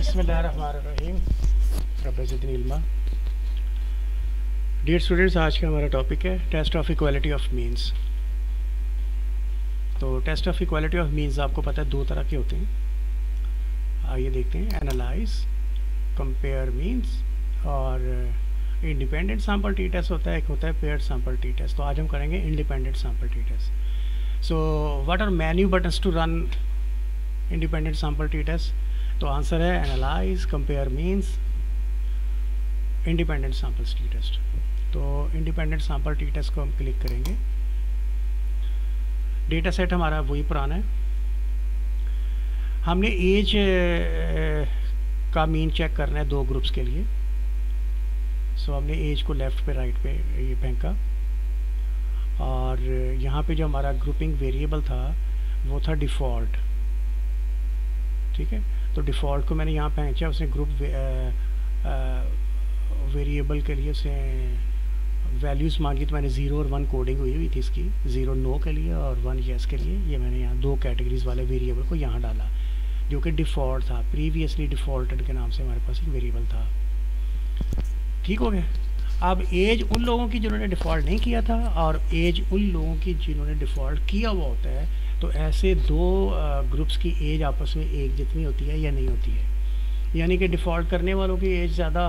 बिस्मिल्लाहिर्रहमानिर्रहीम। रब्बे ज़िदनी इल्मा। Dear students, आज का हमारा टॉपिक है test of equality of means. तो test of equality of means आपको पता है दो तरह के होते हैं। आइए देखते हैं। एनालाइज, कंपेयर मीन्स और इंडिपेंडेंट सैंपल टी टेस्ट होता है, एक होता है पेयर्ड सैंपल टी टेस्ट। तो आज हम करेंगे independent sample T test. So what are menu buttons to run independent sample T test? तो आंसर है analyse, compare means, independent samples T test. तो इंडिपेंडेंट सैंपल टी टेस्ट को हम click करेंगे। डेटा सेट हमारा वही पुराना है। हमने एज का मीन चेक करना है दो ग्रुप्स के लिए। सो हमने एज को लेफ्ट पे राइट पे ये फेंका और यहाँ पे जो हमारा ग्रुपिंग वेरिएबल था वो था डिफ़ॉल्ट। ठीक है, तो डिफ़ॉल्ट को मैंने यहाँ फेंचा। उसने ग्रुप वेरिएबल के लिए उसने वैल्यूज़ मांगी, तो मैंने 0 और 1 कोडिंग हुई थी इसकी। 0 नो के लिए और 1 येस के लिए। ये मैंने यहाँ दो कैटेगरीज वाले वेरिएबल को यहाँ डाला जो कि डिफ़ॉल्ट था। प्रीवियसली डिफ़ॉल्टेड के नाम से हमारे पास एक वेरिएबल था। ठीक हो गया। अब एज उन लोगों की जिन्होंने डिफ़ॉल्ट नहीं किया था और एज उन लोगों की जिन्होंने डिफ़ॉल्ट किया हुआ होता है। तो ऐसे दो ग्रुप्स की एज आपस में एक जितनी होती है या नहीं होती है, यानी कि डिफ़ॉल्ट करने वालों की एज ज़्यादा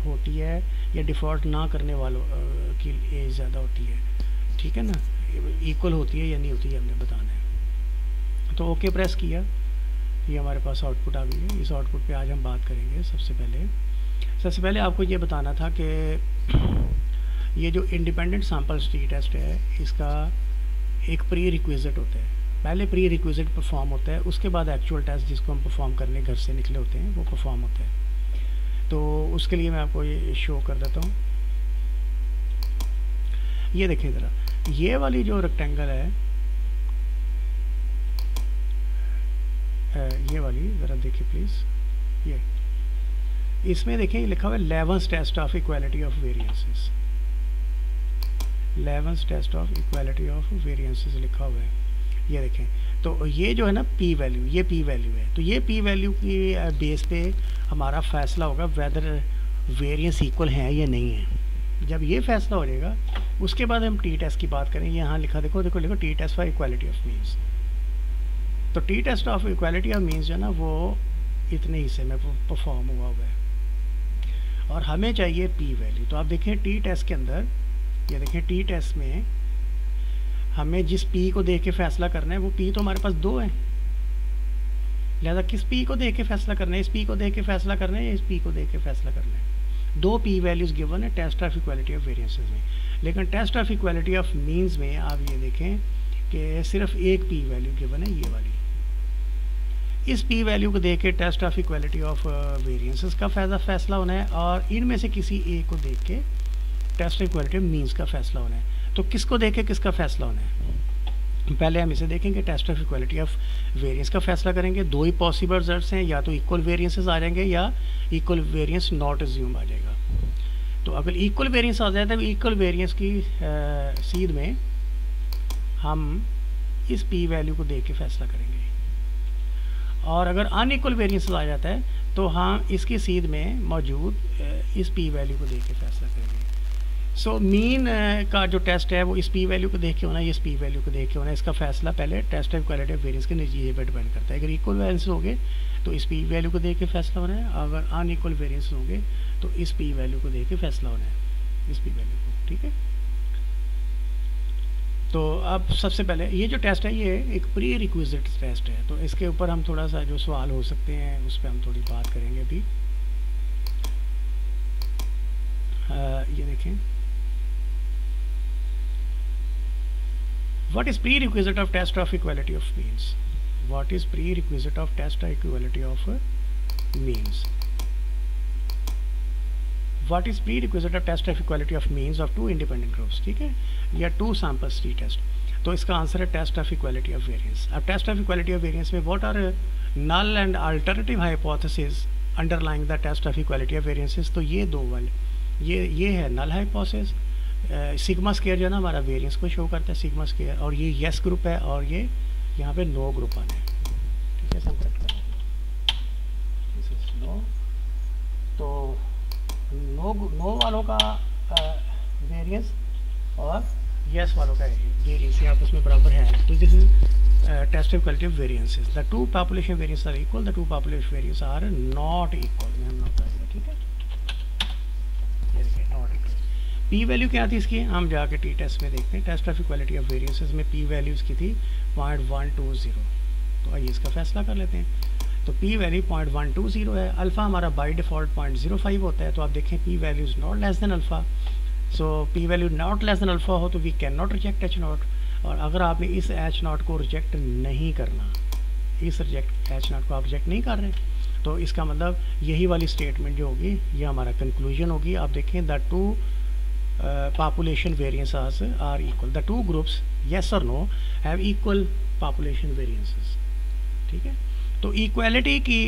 होती है या डिफ़ॉल्ट ना करने वालों की एज ज़्यादा होती है। ठीक है ना, इक्वल होती है या नहीं होती है हमने बताना है। तो ओके प्रेस किया, ये हमारे पास आउटपुट आ गई है। इस आउटपुट पे आज हम बात करेंगे। सबसे पहले आपको ये बताना था कि ये जो इंडिपेंडेंट सैंपल्स टी टेस्ट है इसका एक प्री रिक्विजिट होता है। पहले प्री रिक्विजिट परफॉर्म होता है, उसके बाद एक्चुअल टेस्ट जिसको हम परफॉर्म करने घर से निकले होते हैं वो परफॉर्म होता है। तो उसके लिए मैं आपको ये शो कर देता हूँ। ये देखिए ज़रा, ये वाली जो रेक्टेंगल है, ये वाली ज़रा देखिए प्लीज़। ये इसमें देखिए लिखा हुआ है 11th test of equality of variances. 11th test of equality of variances लिखा हुआ है। ये देखें, तो ये जो है ना पी वैल्यू, ये पी वैल्यू है। तो ये पी वैल्यू की बेस पे हमारा फैसला होगा वेदर वेरिएंस इक्वल है या नहीं है। जब ये फैसला हो जाएगा उसके बाद हम टी टेस्ट की बात करेंगे। यहाँ लिखा देखो T test for equality of means. तो T test of equality of means जो है ना वो इतने हिस्से में परफॉर्म हुआ है और हमें चाहिए पी वैल्यू। तो आप देखें टी टेस्ट के अंदर, ये देखें टी टेस्ट में हमें जिस पी को देख के फैसला करना है वो पी तो हमारे पास दो है। लिहाजा किस पी को देख के फैसला करना है, इस पी को देख के फैसला करना है या इस पी को देख के फैसला करना है। दो पी वैल्यूज़ गिवन है test of equality of variances में। लेकिन test of equality of means में आप ये देखें कि सिर्फ एक पी वैल्यू गिवन है, ये वाली। इस पी वैल्यू को देख के test of equality of variances का फैसला होना है और इनमें से किसी एक को देख के test of equality of means का फैसला होना है। तो किसको देख के किसका फैसला होना है? पहले हम इसे देखेंगे, test of equality of variance का फैसला करेंगे। दो ही पॉसिबल रिजल्ट्स हैं, या तो इक्वल वेरिएंसेस आ जाएंगे या इक्वल वेरिएंस नॉट अज्यूम आ जाएगा। तो अगर इक्वल वेरिएंस आ जाए तो इक्वल वेरिएंस की सीध में हम इस पी वैल्यू को देख के फैसला करेंगे और अगर अनइक्वल वेरिएंस आ जाता है तो हम इसकी सीध में मौजूद इस पी वैल्यू को देख के फैसला करेंगे। सो मीन का जो टेस्ट है वो इस पी वैल्यू को देख के होना है, इस पी वैल्यू को देख के होना है। इसका फैसला पहले test of equality of variance के नतीजे पर डिपेंड करता है। अगर इक्वल वेरिएंस होंगे तो इस पी वैल्यू को देख के फैसला होना है, अगर अनइक्वल वेरिएंस होंगे तो इस पी वैल्यू को देख के फैसला होना है, इस पी वैल्यू को। ठीक है, तो अब सबसे पहले ये जो टेस्ट है ये एक प्री रिक्विजिट टेस्ट है। तो इसके ऊपर हम थोड़ा सा जो सवाल हो सकते हैं उस पर हम थोड़ी बात करेंगे अभी। ये देखें, what is prerequisite of test of equality of means? What is prerequisite of test of equality of means? What is prerequisite of test of equality of means of two independent groups? ठीक है, या to samples T test. तो इसका answer है test of equality of variance. अब test of equality of variance में what are null and alternative hypothesis underlying the test of equality of variances. तो ये दो वाले, ये है नल हाइपोथेसिस। सिग्मा स्क्वायर जो है ना हमारा वेरिएंस को शो करता है, सिग्मा स्क्वायर, और ये यस ग्रुप है और ये यहाँ पे नो ग्रुप आना है। ठीक है, सब नो वालों का वेरिएंस और यस वालों का वेरिएंस ये आपस में बराबर है, तो this is test of equality of variances. The two population variance are equal, the two population variance are not equal. हम नोट करेंगे, ठीक है, ये देखिए नॉट इक्वल। पी वैल्यू क्या थी इसकी, हम जाके टी टेस्ट में देखते हैं। Test of equality of variances में पी वैल्यू इसकी थी 0.120। तो आइए इसका फैसला कर लेते हैं। तो पी वैल्यू 0.120 है। अल्फ़ा हमारा बाई डिफ़ॉल्ट 0.05 होता है, तो आप देखें P value is not less than alpha. So P value not less than alpha हो तो we can not reject H naught. और अगर आपने इस एच नॉट को रिजेक्ट नहीं करना, इस एच नॉट को आप रिजेक्ट नहीं कर रहे, तो इसका मतलब यही वाली स्टेटमेंट जो होगी ये हमारा कंक्लूजन होगी। आप देखें the to population variances are equal, the two groups yes or no have equal population variances, ठीक है। तो इक्वालिटी की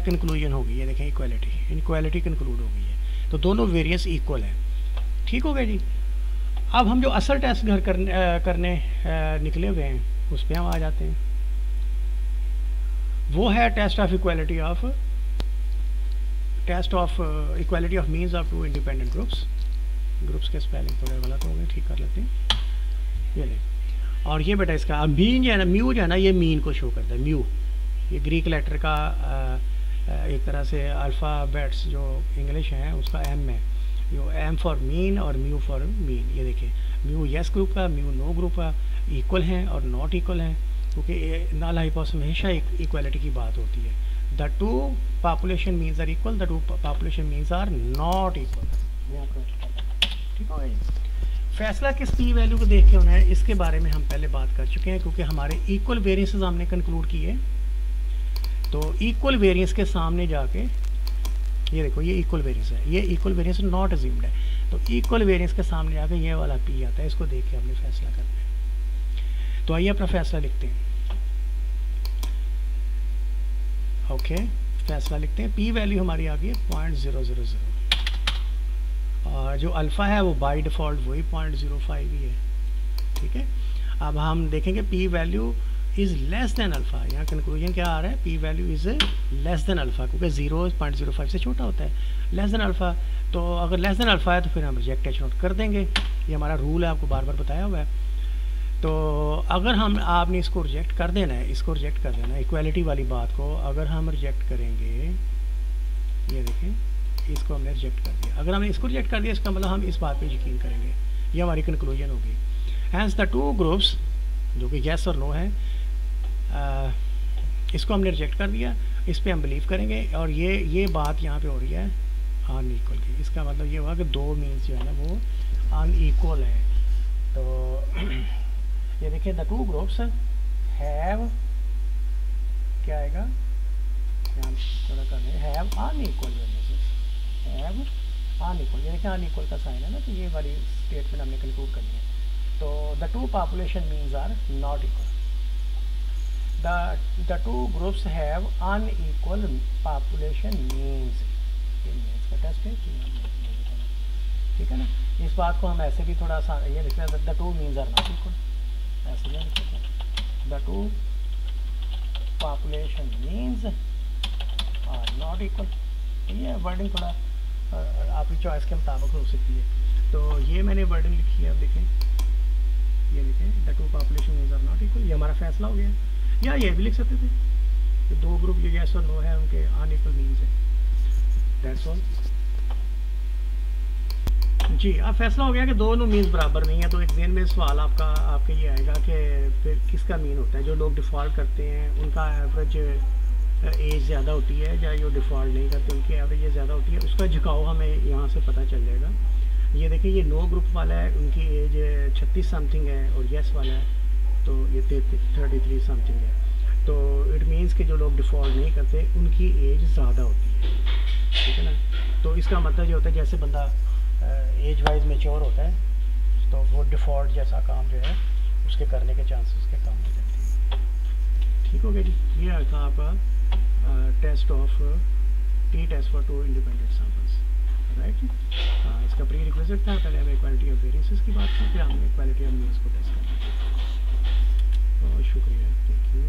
कंक्लूजन होगी, ये देखें इक्वालिटी कंक्लूड हो गई है, तो दोनों वेरिएंस इक्वल है, ठीक हो गया जी। अब हम जो असल टेस्ट घर करने निकले हुए हैं उस पर हम आ जाते हैं। वो है test of equality of means of two independent groups के स्पेलिंग थोड़े गलत हो गए, ठीक कर लेते हैं। ये ले, और ये बेटा इसका मीन जो है ना, म्यू जो है ना, ये मीन को शो करता है। म्यू ये ग्रीक लेटर का एक तरह से अल्फ़ाबेट्स जो इंग्लिश हैं उसका एम है, जो एम फॉर मीन और म्यू फॉर मीन। ये देखिए म्यू यस ग्रुप का, म्यू नो ग्रुप का इक्वल हैं और नॉट इक्वल हैं, क्योंकि नल हाइपोथेसिस में हमेशा इक्वालिटी की बात होती है। The two population means are equal, the two population means are not equal, ठीक हो गया। फैसला किस पी वैल्यू को देख के होना है, इसके बारे में हम पहले बात कर चुके हैं, क्योंकि हमारे इक्वल वेरिएंसेस हमने कंक्लूड किए। तो इक्वल वेरिएंस के सामने जाके ये देखो ये इक्वल वेरिएंस है, ये इक्वल वेरिएंस नॉट अज्यूम्ड है, तो इक्वल वेरिएंस के सामने जाके ये वाला पी आता है, इसको देख के हमने फैसला करना है। तो आइए अपना फैसला लिखते हैं। ओके, फैसला लिखते हैं। पी वैल्यू हमारी आ गई है 0.000 और जो अल्फ़ा है वो बाय डिफ़ॉल्ट वही 0.05 ही है, ठीक है। अब हम देखेंगे P value is less than alpha. यहाँ कंक्लूजन क्या आ रहा है, P value is less than alpha, क्योंकि 0.05 से छोटा होता है, लेस देन अल्फ़ा। तो अगर लेस देन अल्फ़ा है तो फिर हम रिजेक्ट एच नॉट कर देंगे, ये हमारा रूल है, आपको बार बार बताया हुआ है। तो अगर आपने इसको रिजेक्ट कर देना है, इसको रिजेक्ट कर देना है, इक्वालिटी वाली बात को अगर हम रिजेक्ट करेंगे, ये देखें इसको हमने रिजेक्ट कर दिया। अगर हमने इसको रिजेक्ट कर दिया इसका मतलब हम इस बात पे यकीन करेंगे, ये हमारी कंक्लूजन होगी। हैंस द टू ग्रुप्स जो कि येस और नो है, इसको हमने रिजेक्ट कर दिया, इस पे हम बिलीव करेंगे। और ये बात यहाँ पे हो रही है अनइक्वल की, इसका मतलब ये हुआ कि दो मीन्स जो है ना वो अनइक्वल है। तो ये देखिए द टू ग्रुप्स हैव, क्या आएगा, थोड़ा कर रहे हैं, have unequal variances, have unequal, ये देखिए अनइक्वल का साइन है ना, तो ये वाली स्टेटमेंट हमने कंक्लूड करनी है। तो the two population means are not equal, the two groups have unequal population means, का टेस्ट है, ठीक है ना। इस बात को हम ऐसे भी थोड़ा सा ये लिखते हैं, the two means are not equal, ऐसे नहीं लिखते हैं, the two population means are not equal. ये वर्डिंग थोड़ा आपकी चॉइस के मुताबिक हो सकती है। तो ये मैंने वर्डिंग लिखी है, अब देखें, ये देखें the two population means are not equal, ये हमारा फैसला हो गया। या ये भी लिख सकते थे कि दो ग्रुप जो यस और नो है उनके अनइक्वल मीन्स है, दैट्स ऑल जी। अब फैसला हो गया कि दोनों मीन्स बराबर नहीं है। तो एक दिन में सवाल आपके ये आएगा कि फिर किसका मीन होता है, जो लोग डिफ़ॉल्ट करते हैं उनका एवरेज एज ज़्यादा होती है, या जो डिफ़ॉल्ट नहीं करते उनकी एवरेज एज ज़्यादा होती है, उसका झुकाव हमें यहाँ से पता चल जाएगा। ये देखिए ये नो ग्रुप वाला है, उनकी एज 36 समथिंग है, और यस वाला है तो ये 33 समथिंग है। तो इट मीन्स कि जो लोग डिफ़ॉल्ट नहीं करते उनकी एज ज़्यादा होती है, ठीक है ना। तो इसका मतलब ये होता है जैसे बंदा एज वाइज मेच्योर होता है तो वो डिफ़ॉल्ट जैसा काम जो है उसके करने के चांसेस के कम हो जाते हैं, ठीक हो गया जी। ये था आपका test of T test for two independent samples, right. इसका प्री रिक्विजिट था, पहले हमें इक्वालिटी ऑफ वेरिएंसेस की बात की, फिर हमने इक्वालिटी ऑफ मीन्स को टेस्ट किया। बहुत शुक्रिया, थैंक यू।